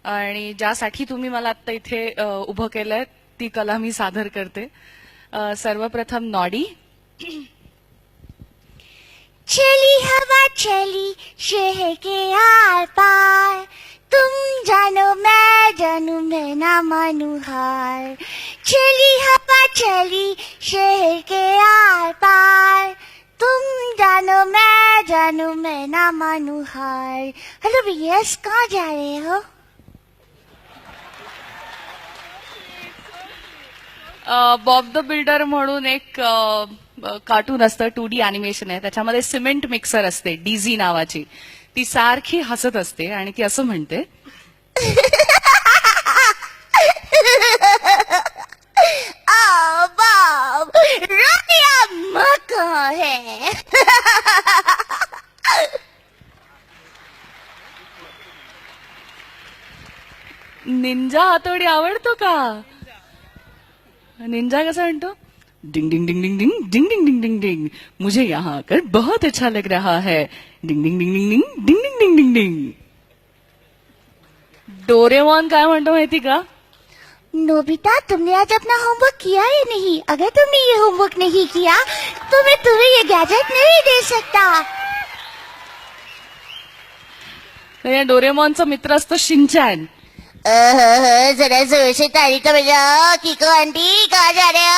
आणि ज्यासाठी तुम्ही मला आता इथे उभं केलंय ती कला मी सादर करते. सर्वप्रथम नॉडी. चली हवा चली शहर के आर पार, तुम जानो मैं ना मानू हार. चली हवा चली शहर के आर पार, तुम जानो मैं ना मानू हार. हेलो भैया, कहाँ जा रहे हो? बॉब द बिल्डर म्हणून एक कार्टून असतं, 2D अॅनिमेशन आहे. त्याच्यामध्ये सिमेंट मिक्सर असते डीझी नावाची. ती सारखी हसत असते आणि ती असं म्हणते, बॉब, रोटियां अम्मा कहाँ है? निंजा हातोडी आवडतो का? निंजा कसा म्हणतो, डिंग डिंग डिंग डिंग डिंग डिंग डिंग डिंग डिंग डिंग, मुझे यहाँ आकर बहुत अच्छा लग रहा है. डिंग डिंग डिंग डिंग डिंग डिंग डिंग डिंग डिंग डिंग. डोरेमॉन काय म्हणतो माहिती का? नोबिता, तुमने आज अपना होमवर्क किया ही नहीं. अगर तुमने ये होमवर्क नहीं किया तो मैं तुम्हें ये गैजेट नहीं दे सकता. या डोरेमॉनचा मित्र असतो शिनचॅन. जरा जोर से ताली तो बजाओ. किको आंटी, कहाँ जा रहे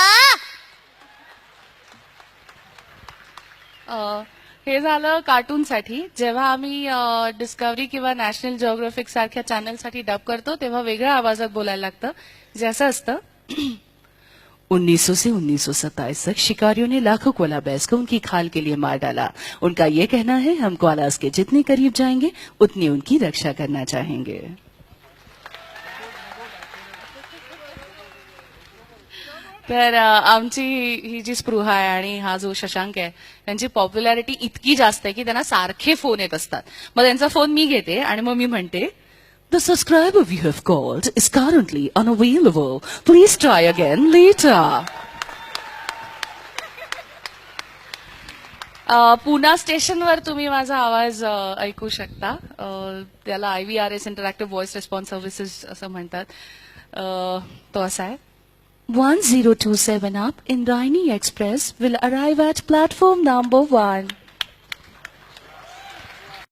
हो? हे झालं कार्टूनसाठी. जेव्हा आम्ही डिस्कवरी किंवा नॅशनल जिओग्राफिक सारख्या चॅनलसाठी डब करतो तेव्हा वेगळ्या आवाजात बोलायला लागतं, जे असं असतं. 1900 से 1927 तक शिकारियों ने लाखों कोला बैर्स को उनकी खाल के लिए मार डाला. उनका ये कहना है, हम कोलास के जितने करीब जाएंगे उतनी उनकी रक्षा करना चाहेंगे. तर आमची ही जी स्पृहा आहे आणि हा जो शशांक आहे त्यांची पॉप्युलॅरिटी इतकी जास्त आहे की त्यांना सारखे फोन येत असतात. मग त्यांचा फोन मी घेते आणि मग मी म्हणते, the subscriber you have called is currently unavailable, please try again later. Poona स्टेशनवर तुम्ही माझा आवाज ऐकू शकता. त्याला IVRS interactive voice response services असं म्हणतात. तो असा आहे, 1027 up Indrayani Express will arrive at platform number 1.